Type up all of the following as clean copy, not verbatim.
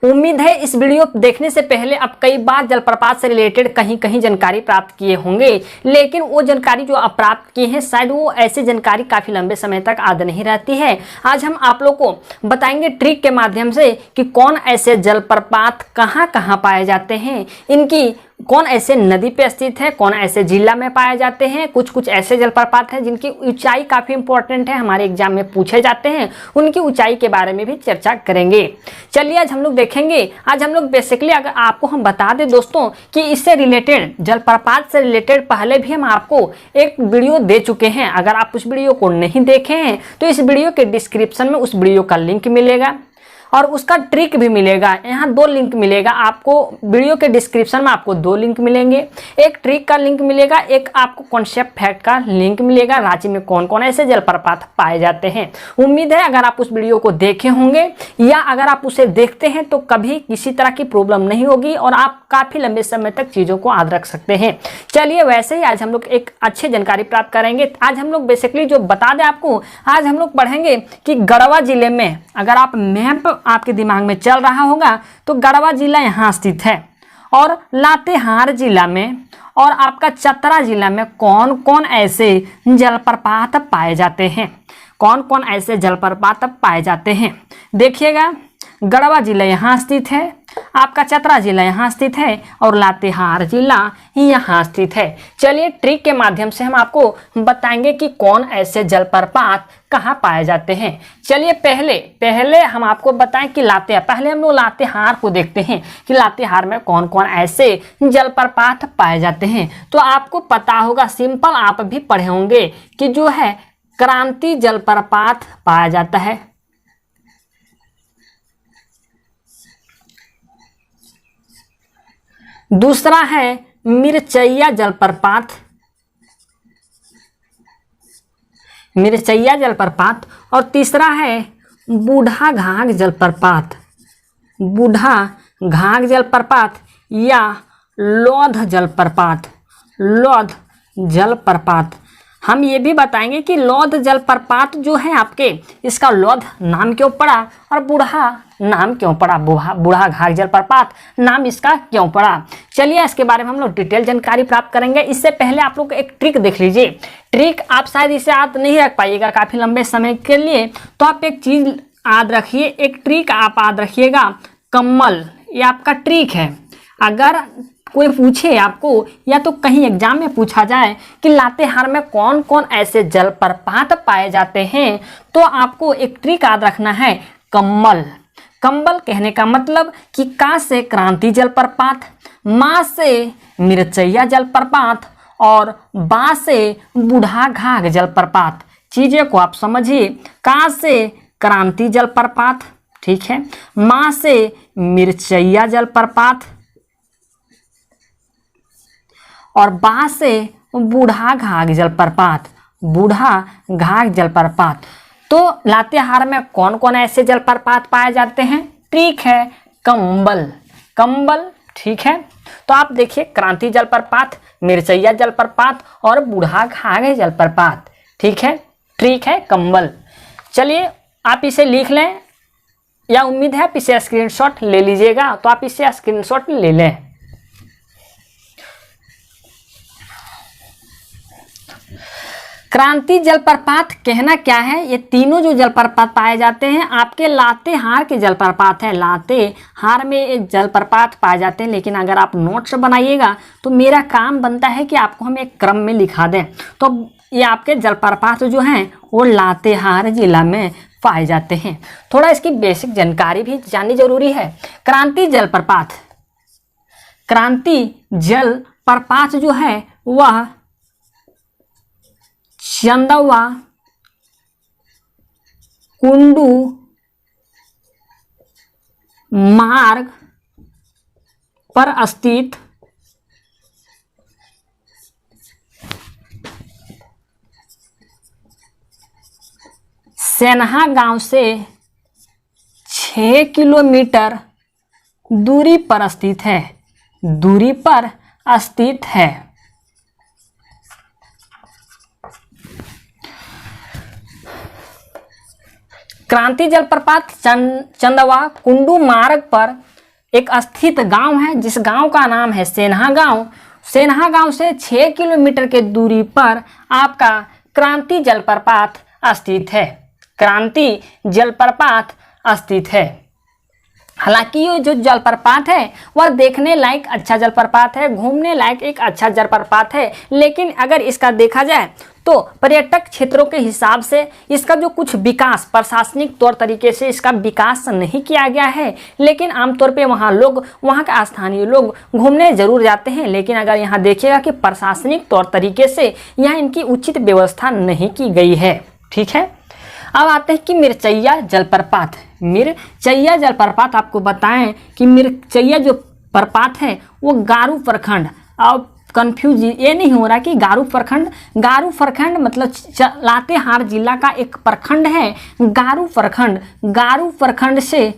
उम्मीद है इस वीडियो देखने से पहले आप कई बार जलप्रपात से रिलेटेड कहीं कहीं जानकारी प्राप्त किए होंगे, लेकिन वो जानकारी जो आप प्राप्त किए हैं शायद वो ऐसी जानकारी काफ़ी लंबे समय तक याद नहीं रहती है। आज हम आप लोग को बताएंगे ट्रिक के माध्यम से कि कौन ऐसे जलप्रपात कहाँ कहाँ पाए जाते हैं, इनकी कौन ऐसे नदी पे स्थित है, कौन ऐसे जिला में पाए जाते हैं। कुछ कुछ ऐसे जलप्रपात हैं जिनकी ऊंचाई काफ़ी इंपॉर्टेंट है, हमारे एग्जाम में पूछे जाते हैं, उनकी ऊंचाई के बारे में भी चर्चा करेंगे। चलिए आज हम लोग देखेंगे। आज हम लोग बेसिकली अगर आपको हम बता दें दोस्तों कि इससे रिलेटेड जलप्रपात से रिलेटेड पहले भी हम आपको एक वीडियो दे चुके हैं। अगर आप उस वीडियो को नहीं देखे हैं तो इस वीडियो के डिस्क्रिप्शन में उस वीडियो का लिंक मिलेगा और उसका ट्रिक भी मिलेगा। यहाँ 2 लिंक मिलेगा आपको, वीडियो के डिस्क्रिप्शन में आपको 2 लिंक मिलेंगे। एक ट्रिक का लिंक मिलेगा, एक आपको कॉन्सेप्ट फैक्ट का लिंक मिलेगा, रांची में कौन कौन ऐसे जलप्रपात पाए जाते हैं। उम्मीद है अगर आप उस वीडियो को देखे होंगे या अगर आप उसे देखते हैं तो कभी किसी तरह की प्रॉब्लम नहीं होगी और आप काफ़ी लंबे समय तक चीज़ों को याद रख सकते हैं। चलिए वैसे ही आज हम लोग एक अच्छी जानकारी प्राप्त करेंगे। आज हम लोग बेसिकली जो बता दें आपको, आज हम लोग पढ़ेंगे कि गढ़वा जिले में, अगर आप मैप आपके दिमाग में चल रहा होगा तो गढ़वा जिला यहाँ स्थित है, और लातेहार जिला में और आपका चतरा जिला में कौन कौन ऐसे जलप्रपात पाए जाते हैं, कौन कौन ऐसे जलप्रपात पाए जाते हैं। देखिएगा, गढ़वा जिला यहाँ स्थित है, आपका चतरा जिला यहाँ स्थित है और लातेहार जिला यहाँ स्थित है। चलिए ट्रिक के माध्यम से हम आपको बताएंगे कि कौन ऐसे जलप्रपात कहाँ पाए जाते हैं। चलिए पहले हम आपको बताएं कि पहले हम लोग लातेहार को देखते हैं कि लातेहार में कौन कौन ऐसे जलप्रपात पाए जाते हैं। तो आपको पता होगा, सिंपल आप भी पढ़े होंगे कि जो है क्रांति जलप्रपात पाया जाता है, दूसरा है मिर्चैया जलप्रपात, और तीसरा है बूढ़ा घाघ जलप्रपात या लौध जलप्रपात। हम ये भी बताएंगे कि लौध जलप्रपात जो है आपके, इसका लौध नाम क्यों पड़ा और बूढ़ा नाम क्यों पड़ा, बूढ़ा घाघ जलप्रपात नाम इसका क्यों पड़ा। चलिए इसके बारे में हम लोग डिटेल जानकारी प्राप्त करेंगे। इससे पहले आप लोग एक ट्रिक देख लीजिए। ट्रिक आप शायद इसे याद नहीं रख पाइएगा काफ़ी लंबे समय के लिए, तो आप एक चीज़ याद रखिए, एक ट्रिक आप याद रखिएगा, कम्बल। ये आपका ट्रिक है। अगर कोई पूछे आपको या तो कहीं एग्जाम में पूछा जाए कि लातेहार में कौन कौन ऐसे जलप्रपात पाए जाते हैं, तो आपको एक ट्रिक याद रखना है, कम्बल। कम्बल कहने का मतलब कि का से क्रांति जलप्रपात, माँ से मिर्चैया जलप्रपात और बा से बूढ़ा घाघ जलप्रपात। चीज़ें को आप समझिए, का से क्रांति जलप्रपात, ठीक है, माँ से मिर्चैया जलप्रपात और बा से बूढ़ा घाघ जलप्रपात। तो लातेहार में कौन कौन ऐसे जलप्रपात पाए जाते हैं? ट्रिक है कम्बल, ठीक है। तो आप देखिए, क्रांति जलप्रपात, मिर्चैया जलप्रपात और बूढ़ा घाघ जलप्रपात, ठीक है। ट्रिक है कम्बल। चलिए आप इसे लिख लें, या उम्मीद है आप इसे स्क्रीनशॉट ले लीजिएगा, तो आप इसे स्क्रीनशॉट ले लें। क्रांति जलप्रपात कहना क्या है, ये तीनों जो जलप्रपात पाए जाते हैं आपके लातेहार के जलप्रपात है। लातेहार में ये जलप्रपात पाए जाते हैं, लेकिन अगर आप नोट्स बनाइएगा तो मेरा काम बनता है कि आपको हम एक क्रम में लिखा दें। तो ये आपके जलप्रपात जो हैं वो लातेहार जिला में पाए जाते हैं। थोड़ा इसकी बेसिक जानकारी भी जाननी जरूरी है। क्रांति जलप्रपात जो है वह चंदवा, कुंडू मार्ग पर स्थित सेन्हा गांव से 6 किलोमीटर दूरी पर स्थित है। क्रांति जलप्रपात चंदवा कुंडू मार्ग पर एक स्थित गांव है, जिस गांव का नाम है सेन्हा गांव। सेन्हा गांव से 6 किलोमीटर के दूरी पर आपका क्रांति जलप्रपात स्थित है। क्रांति जलप्रपात स्थित है। हालांकि ये जो जलप्रपात है वह देखने लायक अच्छा जलप्रपात है, घूमने लायक एक अच्छा जलप्रपात है, लेकिन अगर इसका देखा जाए तो पर्यटक क्षेत्रों के हिसाब से इसका जो कुछ विकास प्रशासनिक तौर तरीके से इसका विकास नहीं किया गया है, लेकिन आमतौर पे वहाँ के स्थानीय लोग घूमने जरूर जाते हैं। लेकिन अगर यहाँ देखिएगा कि प्रशासनिक तौर तरीके से यहाँ इनकी उचित व्यवस्था नहीं की गई है। ठीक है, अब आते हैं कि मिर्चैया जलप्रपात। मिर्चैया जलप्रपात आपको बताएं कि मिर्चैया जो प्रपात है वो गारू प्रखंड, अब कंफ्यूज ये नहीं हो रहा कि गारू प्रखंड मतलब लातेहार जिला का एक प्रखंड है गारू प्रखंड से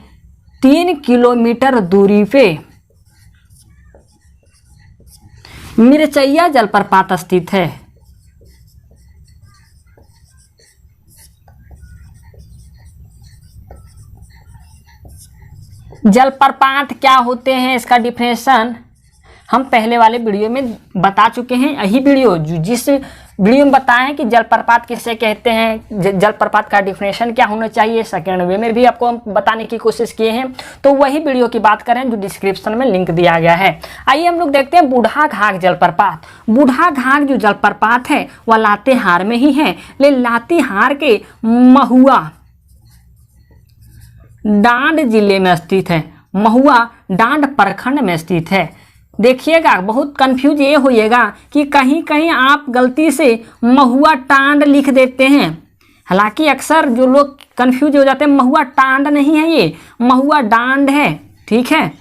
3 किलोमीटर दूरी पे मिर्चैया जलप्रपात स्थित है। जलप्रपात क्या होते हैं, इसका डिफिनेशन हम पहले वाले वीडियो में बता चुके हैं। यही वीडियो जिस वीडियो में बताएं कि जलप्रपात किसे कहते हैं, जलप्रपात का डिफिनेशन क्या होना चाहिए, सेकेंड वे में भी आपको हम बताने की कोशिश किए हैं, तो वही वीडियो की बात करें जो डिस्क्रिप्शन में लिंक दिया गया है। आइए हम लोग देखते हैं बूढ़ा घाघ जलप्रपात। बूढ़ा घाघ जो जलप्रपात है वह लातेहार में ही है, लेकिन लातेहार के महुआ डांड जिले में स्थित है। महुआ डांड प्रखंड में स्थित है। देखिएगा, बहुत कंफ्यूज ये होइएगा कि कहीं कहीं आप गलती से महुआ टांड लिख देते हैं। हालांकि अक्सर जो लोग कंफ्यूज हो जाते हैं, महुआ टांड नहीं है, ये महुआ डांड है। ठीक है,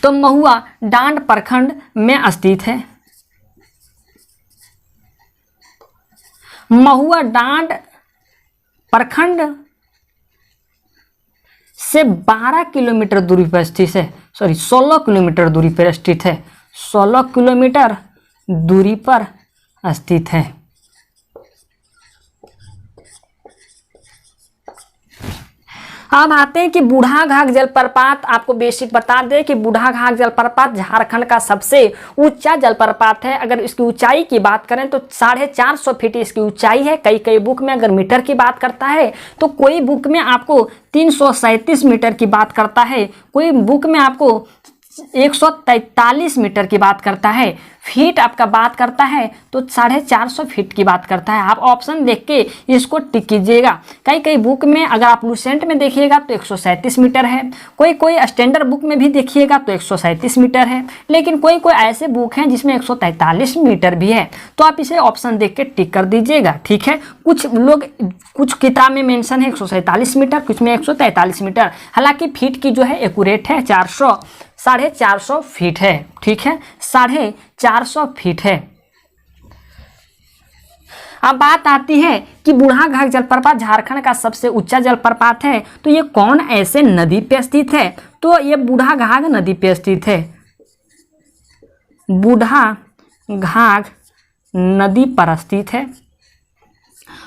तो महुआ डांड प्रखंड में स्थित है। महुआ डांड प्रखंड से 12 किलोमीटर दूरी पर स्थित है, 16 किलोमीटर दूरी पर स्थित है। 16 किलोमीटर दूरी पर स्थित है। अब आते हैं कि बूढ़ा घाघ जलप्रपात। आपको बेसिक बता दें कि बूढ़ा घाघ जलप्रपात झारखंड का सबसे ऊंचा जलप्रपात है। अगर इसकी ऊंचाई की बात करें तो 450 फीट इसकी ऊंचाई है। कई बुक में अगर मीटर की बात करता है तो कोई बुक में आपको 337 मीटर की बात करता है, कोई बुक में आपको 143 मीटर की बात करता है। फीट आपका बात करता है तो 450 फीट की बात करता है। आप ऑप्शन देख के इसको टिक कीजिएगा। कई बुक में अगर आप लूसेंट में देखिएगा तो 137 मीटर है, कोई स्टैंडर्ड बुक में भी देखिएगा तो 137 मीटर है, लेकिन कोई ऐसे बुक हैं जिसमें 143 मीटर भी है। तो आप इसे ऑप्शन देख के टिक कर दीजिएगा। ठीक है, कुछ किताब में मेंशन है 147 मीटर, कुछ में 143 मीटर। हालांकि फीट की जो है एक्यूरेट है 450 फीट है। ठीक है, 450 फीट है। अब बात आती है कि बूढ़ा घाघ जलप्रपात झारखंड का सबसे ऊंचा जलप्रपात है, तो ये कौन ऐसे नदी पे स्थित है? तो ये बूढ़ा घाघ नदी पे स्थित है। बूढ़ा घाघ नदी पर स्थित है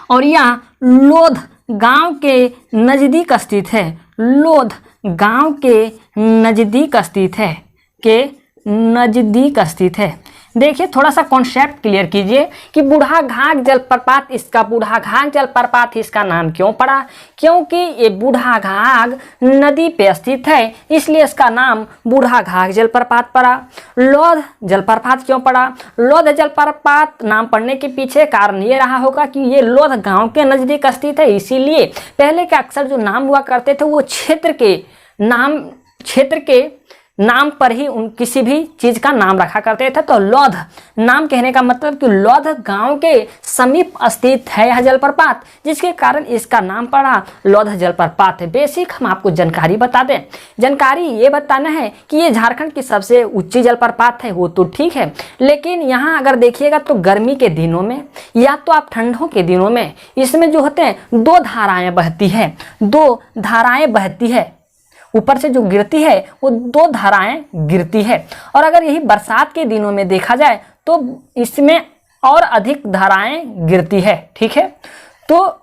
और यह लोध गांव के नजदीक स्थित है। लोध गांव के नजदीक स्थित है। देखिए, थोड़ा सा कॉन्सेप्ट क्लियर कीजिए कि बूढ़ा घाघ जलप्रपात, बूढ़ा घाघ जलप्रपात इसका नाम क्यों पड़ा? क्योंकि ये बूढ़ा घाघ नदी पे स्थित है, इसलिए इसका नाम बूढ़ा घाघ जलप्रपात पड़ा। लोध जलप्रपात क्यों पड़ा? लोध जलप्रपात नाम पड़ने के पीछे कारण ये रहा होगा कि ये लोध गांव के नजदीक स्थित है, इसीलिए पहले के अक्सर जो नाम हुआ करते थे वो क्षेत्र के नाम पर ही किसी भी चीज का नाम रखा करते थे। तो लौध नाम कहने का मतलब कि लौध गांव के समीप स्थित है यह जलप्रपात, जिसके कारण इसका नाम पड़ा लौध जलप्रपात है। बेसिक हम आपको जानकारी बता दें। जानकारी ये बताना है कि ये झारखंड की सबसे ऊंची जलप्रपात है, वो तो ठीक है, लेकिन यहाँ अगर देखिएगा तो गर्मी के दिनों में या तो आप ठंडों के दिनों में इसमें जो होते हैं 2 धाराएं बहती है। ऊपर से जो गिरती है वो 2 धाराएं गिरती है, और अगर यही बरसात के दिनों में देखा जाए तो इसमें और अधिक धाराएं गिरती है। ठीक है, तो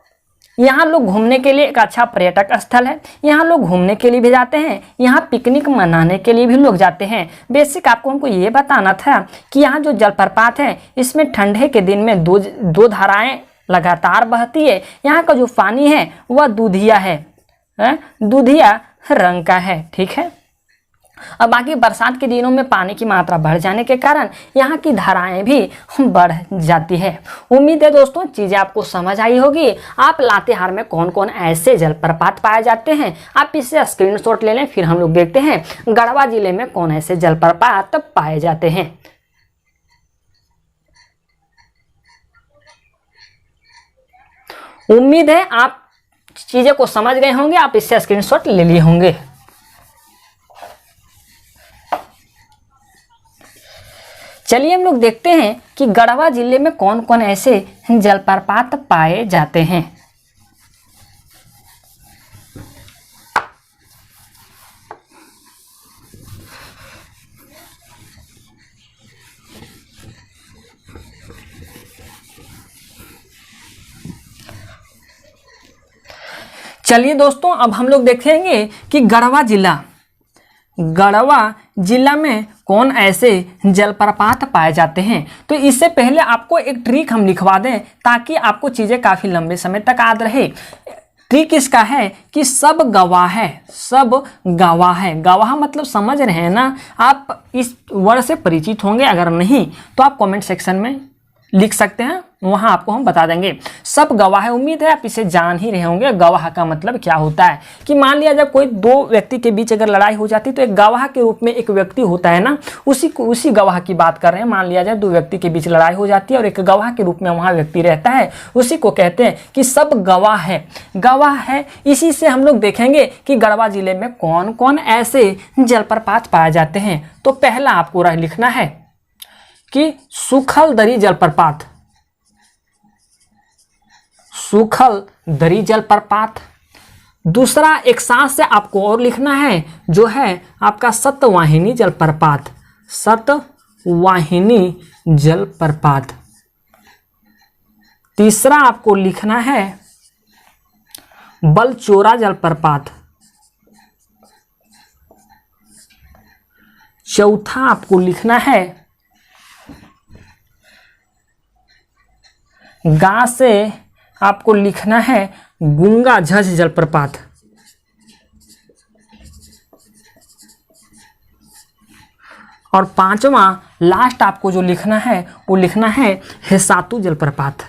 यहाँ लोग घूमने के लिए एक अच्छा पर्यटक स्थल है, यहाँ लोग घूमने के लिए भी जाते हैं, यहाँ पिकनिक मनाने के लिए भी लोग जाते हैं। बेसिक आपको हमको ये बताना था कि यहाँ जो जलप्रपात है इसमें ठंडे के दिन में दो धाराएं लगातार बहती है। यहाँ का जो पानी है वह दूधिया रंग का है, ठीक है। अब बाकी बरसात के दिनों में पानी की मात्रा बढ़ जाने के कारण यहाँ की धाराएं भी बढ़ जाती है। उम्मीद है दोस्तों चीज़ें आपको समझ आई होगी। आप लातेहार में कौन कौन ऐसे जलप्रपात पाए जाते हैं आप इससे स्क्रीनशॉट ले लें, फिर हम लोग देखते हैं गढ़वा जिले में कौन ऐसे जलप्रपात पाए जाते हैं। उम्मीद है आप चीज़ें को समझ गए होंगे, आप इससे स्क्रीनशॉट ले लिए होंगे। चलिए हम लोग देखते हैं कि गढ़वा जिले में कौन कौन ऐसे जलप्रपात पाए जाते हैं। चलिए दोस्तों अब हम लोग देखेंगे कि गढ़वा जिला में कौन ऐसे जलप्रपात पाए जाते हैं। तो इससे पहले आपको एक ट्रिक हम लिखवा दें ताकि आपको चीज़ें काफ़ी लंबे समय तक याद रहे। ट्रिक इसका है कि सब गवाह है। गवाह मतलब समझ रहे हैं ना, आप इस वर्ड से परिचित होंगे, अगर नहीं तो आप कमेंट सेक्शन में लिख सकते हैं, वहां आपको हम बता देंगे। सब गवाह है, उम्मीद है आप इसे जान ही रहे होंगे। गवाह का मतलब क्या होता है कि मान लिया जब कोई दो व्यक्ति के बीच अगर लड़ाई हो जाती तो एक गवाह के रूप में एक व्यक्ति होता है ना, उसी गवाह की बात कर रहे हैं। मान लिया जाए दो व्यक्ति के बीच लड़ाई हो जाती है और एक गवाह के रूप में वहां व्यक्ति रहता है, उसी को कहते हैं कि सब गवाह है। इसी से हम लोग देखेंगे कि गढ़वा जिले में कौन कौन ऐसे जलप्रपात पाए जाते हैं। तो पहला आपको लिखना है कि सुखलदरी जलप्रपात। दूसरा एक साथ से आपको और लिखना है जो है आपका सतवाहिनी जलप्रपात। तीसरा आपको लिखना है बलचोरा जलप्रपात। चौथा आपको लिखना है गा से आपको लिखना है गुंगा झज जलप्रपात। और पांचवा लास्ट आपको जो लिखना है वो लिखना है हेसातु जलप्रपात।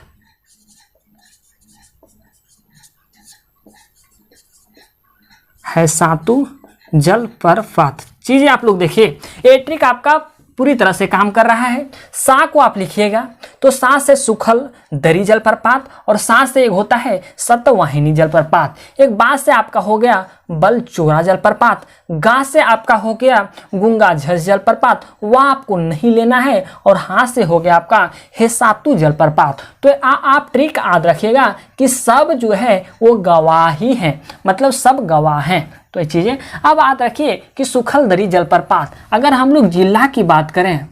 हेसातु जलप्रपात। चीजें आप लोग देखिए, ये ट्रिक आपका पूरी तरह से काम कर रहा है। सा को आप लिखिएगा तो सा से सुखल दरी जलप्रपात और सा से एक होता है सतवाहिनी जलप्रपात। एक बात से आपका हो गया बलचोरा जलप्रपात। गा से आपका हो गया गुंगा झज जलप्रपात, वह आपको नहीं लेना है। और हाँ से हो गया आपका हेसातु जलप्रपात। तो आप ट्रिक याद रखिएगा कि सब जो है वो गवाह ही है, मतलब सब गवाह हैं। तो ये चीज़ें अब याद रखिए कि सुखलदरी जलप्रपात, अगर हम लोग जिला की बात करें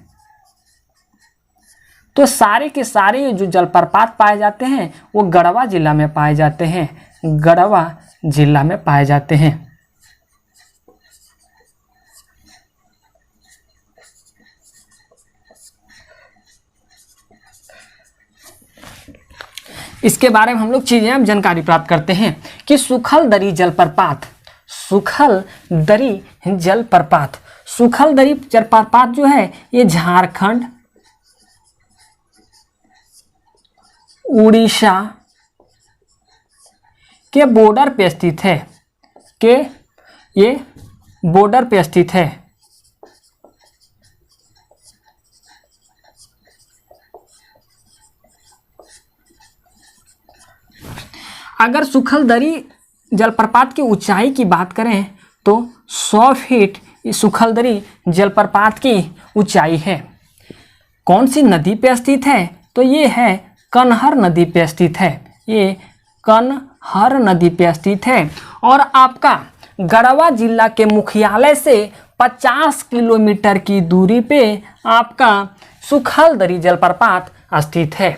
तो सारे के सारे जो जलप्रपात पाए जाते हैं वो गढ़वा जिला में पाए जाते हैं। गढ़वा जिला में पाए जाते हैं। इसके बारे में हम लोग चीजें अब जानकारी प्राप्त करते हैं कि सुखलदरी जलप्रपात जो है ये झारखंड, उड़ीसा के बॉर्डर पे स्थित है। अगर सुखलदरी जलप्रपात की ऊंचाई की बात करें तो 100 फीट सुखलदरी जलप्रपात की ऊंचाई है। कौन सी नदी पे स्थित है तो ये है कनहर नदी पे स्थित है। ये कनहर नदी पे स्थित है। और आपका गढ़वा जिला के मुख्यालय से 50 किलोमीटर की दूरी पे आपका सुखलदरी जलप्रपात स्थित है।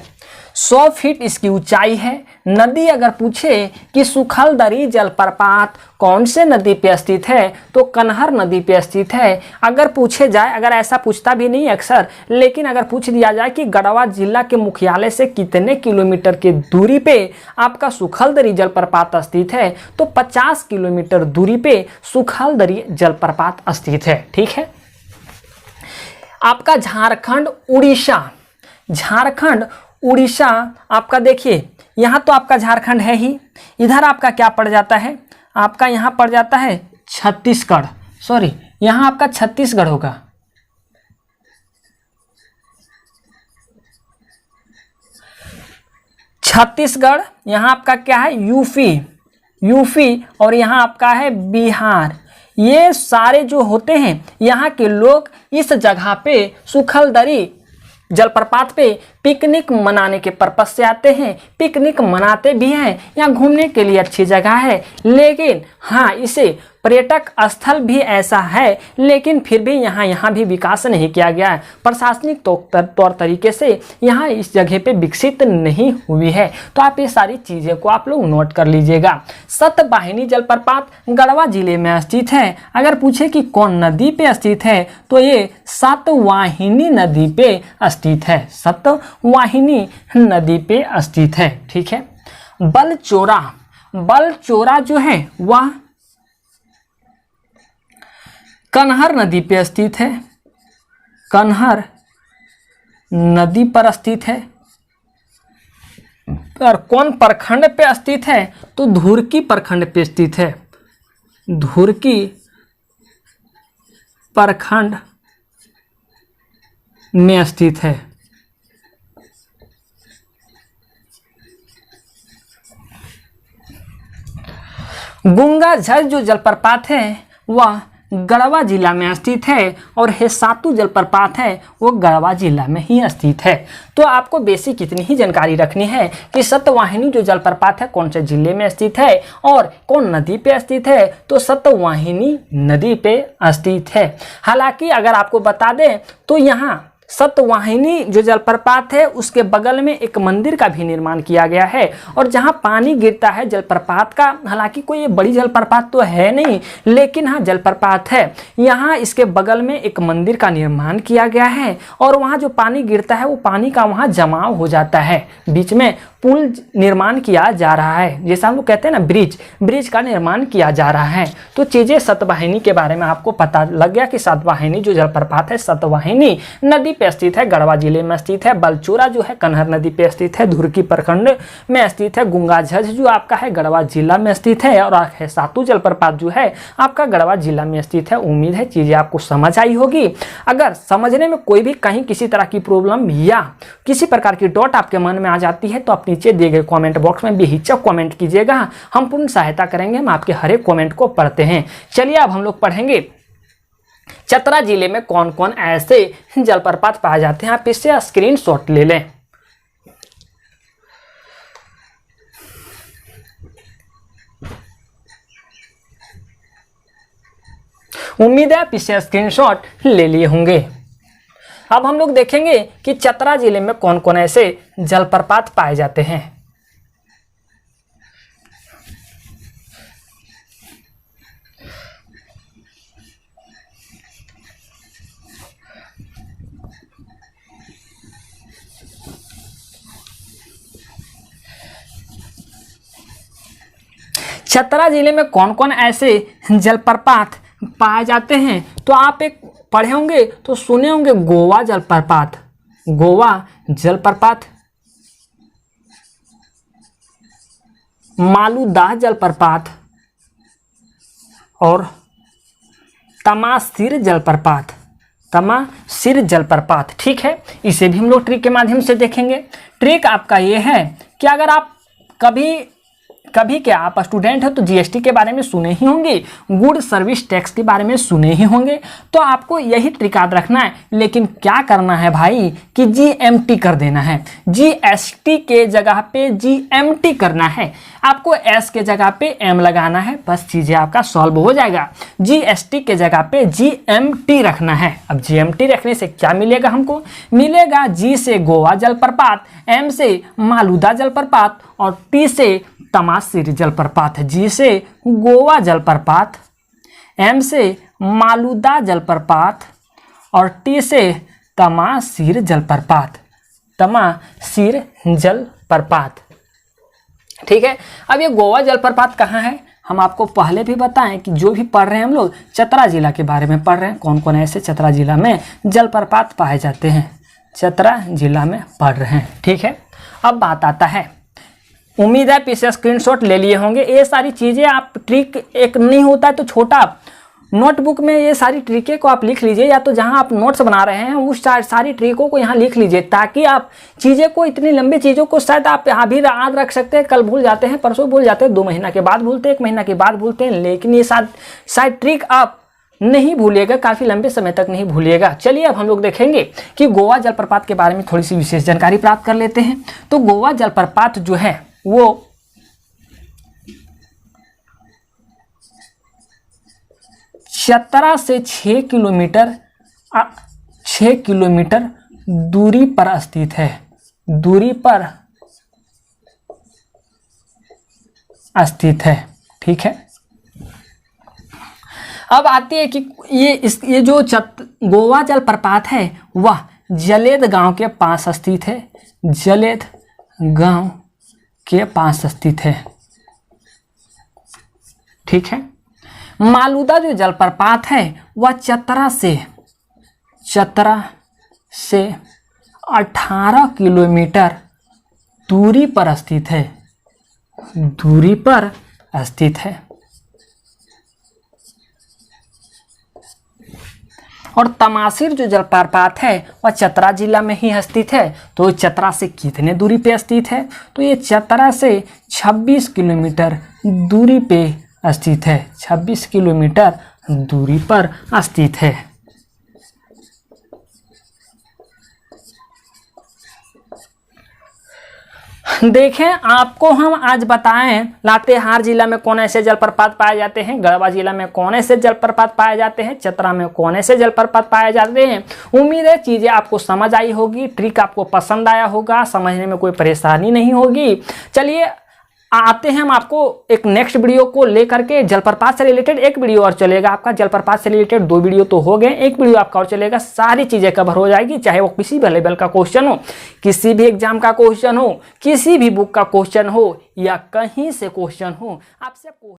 100 फीट इसकी ऊंचाई है। नदी अगर पूछे कि सुखलदरी जलप्रपात कौन से नदी पे स्थित है तो कन्हर नदी पे स्थित है। अगर पूछे जाए, अगर ऐसा पूछता भी नहीं अक्सर, लेकिन अगर पूछ दिया जाए कि गढ़वा जिला के मुख्यालय से कितने किलोमीटर की दूरी पे आपका सुखलदरी जलप्रपात स्थित है तो 50 किलोमीटर दूरी पे सुखलदरी जलप्रपात स्थित है। ठीक है। आपका झारखंड उड़ीसा आपका देखिए, यहाँ तो आपका झारखंड है ही, इधर आपका क्या पड़ जाता है, आपका यहाँ पड़ जाता है छत्तीसगढ़, सॉरी यहाँ आपका छत्तीसगढ़ होगा। छत्तीसगढ़, यहाँ आपका क्या है यूपी और यहाँ आपका है बिहार। ये सारे जो होते हैं यहाँ के लोग इस जगह पे सुखलदरी जलप्रपात पे पिकनिक मनाने के पर्पज से आते हैं, पिकनिक मनाते भी हैं। यहाँ घूमने के लिए अच्छी जगह है, लेकिन हाँ इसे पर्यटक स्थल भी ऐसा है, लेकिन फिर भी यहाँ भी विकास नहीं किया गया है। प्रशासनिक तौर तरीके से यहाँ इस जगह पे विकसित नहीं हुई है। तो आप ये सारी चीज़ें को आप लोग नोट कर लीजिएगा। सतवाहिनी जलप्रपात गढ़वा जिले में स्थित है। अगर पूछे कि कौन नदी पे स्थित है तो ये सतवाहिनी नदी पे स्थित है, सतवाहिनी नदी पे स्थित है। ठीक है। बलचोरा जो है वह कन्हर नदी पे स्थित है, कन्हर नदी पर स्थित है। और कौन प्रखंड पे स्थित है तो धुरकी प्रखंड पे स्थित है, धुरकी प्रखंड में स्थित है। गुंगाझर जो जलप्रपात है वह गढ़वा जिला में स्थित है और हेसातु जलप्रपात है वो गढ़वा जिला में ही स्थित है। तो आपको बेसिक इतनी ही जानकारी रखनी है कि सतवाहिनी जो जलप्रपात है कौन से जिले में स्थित है और कौन नदी पे स्थित है तो सतवाहिनी नदी पे स्थित है। हालांकि अगर आपको बता दें तो यहाँ सतवाहिनी जो जलप्रपात है उसके बगल में एक मंदिर का भी निर्माण किया गया है और जहां पानी गिरता है जलप्रपात का, हालांकि कोई ये बड़ी जलप्रपात तो है नहीं, लेकिन हाँ जलप्रपात है। यहाँ इसके बगल में एक मंदिर का निर्माण किया गया है और वहाँ जो पानी गिरता है वो पानी का वहाँ जमाव हो जाता है। बीच में पुल निर्माण किया जा रहा है, जैसा हम लोग कहते हैं ना ब्रिज का निर्माण किया जा रहा है। तो चीज़ें सतवाहिनी के बारे में आपको पता लग गया कि सतवाहिनी जो जलप्रपात है सतवाहिनी नदी पे स्थित है, गढ़वा जिले में स्थित है। बलचोरा जो है कन्हर नदी पे स्थित है, धुरकी प्रखंड में स्थित है। गुंगाझर जो आपका है गढ़वा जिला में स्थित है और हेसातु जलप्रपात जो है आपका गढ़वा जिला में स्थित है। उम्मीद है चीज़ें आपको समझ आई होगी। अगर समझने में कोई भी कहीं किसी तरह की प्रॉब्लम या किसी प्रकार की डॉट आपके मन में आ जाती है तो आप नीचे दिए गए कमेंट बॉक्स में बेहिचक कमेंट कीजिएगा, हम पूर्ण सहायता करेंगे। हम आपके हर एक कमेंट को पढ़ते हैं। चलिए अब हम लोग पढ़ेंगे चतरा जिले में कौन कौन ऐसे जलप्रपात पाए जाते हैं। आप इससे स्क्रीनशॉट ले लें। उम्मीद है आप इससे स्क्रीनशॉट ले लिए होंगे। अब हम लोग देखेंगे कि चतरा जिले में कौन कौन ऐसे जलप्रपात पाए जाते हैं। चतरा जिले में कौन कौन ऐसे जलप्रपात पाए जाते हैं तो आप एक पढ़े होंगे तो सुने होंगे गोवा जलप्रपात, मालूदाह जलप्रपात और तमासिर जलप्रपात। ठीक है, इसे भी हम लोग ट्रिक के माध्यम से देखेंगे। ट्रिक आपका ये है कि अगर आप कभी कभी क्या आप स्टूडेंट हो तो जीएसटी के बारे में सुने ही होंगे, गुड सर्विस टैक्स के बारे में सुने ही होंगे। तो आपको यही ट्रिक याद रखना है, लेकिन क्या करना है भाई कि जीएमटी कर देना है। जीएसटी के जगह पे जीएमटी करना है, आपको एस के जगह पे एम लगाना है, बस चीज़ें आपका सॉल्व हो जाएगा। जीएसटी के जगह पे जीएमटी रखना है। अब जीएमटी रखने से क्या मिलेगा हमको? मिलेगा जी से गोवा जलप्रपात, एम से मालूदा जलप्रपात और टी से तमासिर जलप्रपात। जी से गोवा जलप्रपात, एम से मालूदा जलप्रपात और टी से तमासिर जलप्रपात। तमासिर जलप्रपात, ठीक है। अब ये गोवा जलप्रपात कहाँ है? हम आपको पहले भी बताएं कि जो भी पढ़ रहे हैं हम लोग चतरा जिला के बारे में पढ़ रहे हैं, कौन कौन ऐसे चतरा जिला में जलप्रपात पाए जाते हैं, चतरा जिला में पढ़ रहे हैं, ठीक है। अब बात आता है, उम्मीद है पीछे स्क्रीनशॉट ले लिए होंगे। ये सारी चीज़ें आप ट्रिक एक नहीं होता है तो छोटा नोटबुक में ये सारी ट्रिकें को आप लिख लीजिए, या तो जहां आप नोट्स बना रहे हैं उस सारी ट्रिकों को यहाँ लिख लीजिए, ताकि आप चीज़ें को, इतनी लंबी चीज़ों को शायद आप यहाँ भी याद रख सकते हैं। कल भूल जाते हैं, परसों भूल जाते हैं, 2 महीना के बाद भूलते हैं, 1 महीना के बाद भूलते हैं, लेकिन ये शायद ट्रिक आप नहीं भूलिएगा, काफ़ी लंबे समय तक नहीं भूलिएगा। चलिए अब हम लोग देखेंगे कि गोवा जलप्रपात के बारे में थोड़ी सी विशेष जानकारी प्राप्त कर लेते हैं। तो गोवा जलप्रपात जो है वो 17 से 6 किलोमीटर दूरी पर स्थित है, दूरी पर स्थित है, ठीक है। अब आती है कि ये जो गोवा जलप्रपात है वह जलेद गांव के पास स्थित है, जलेद गांव के पास स्थित है, ठीक है। मालूदा जो जलप्रपात है वह चतरा से 18 किलोमीटर दूरी पर स्थित है, दूरी पर स्थित है। और तमासिर जो जलप्रपात है वह चतरा जिला में ही स्थित है। तो चतरा से कितने दूरी पे स्थित है? तो ये चतरा से 26 किलोमीटर दूरी पे स्थित है, 26 किलोमीटर दूरी पर स्थित है। देखें, आपको हम आज बताएं लातेहार जिला में कौन ऐसे जलप्रपात पाए जाते हैं, गढ़वा जिला में कौन ऐसे जलप्रपात पाए जाते हैं, चतरा में कौन ऐसे जलप्रपात पाए जाते हैं। उम्मीद है चीज़ें आपको समझ आई होगी, ट्रिक आपको पसंद आया होगा, समझने में कोई परेशानी नहीं होगी। चलिए आते हैं हम आपको एक नेक्स्ट वीडियो को लेकर के। जलप्रपात से रिलेटेड एक वीडियो और चलेगा आपका, जलप्रपात से रिलेटेड 2 वीडियो तो हो गए, एक वीडियो आपका और चलेगा। सारी चीज़ें कवर हो जाएगी, चाहे वो किसी भी लेवल का क्वेश्चन हो, किसी भी एग्जाम का क्वेश्चन हो, किसी भी बुक का क्वेश्चन हो, या कहीं से क्वेश्चन हो, आपसे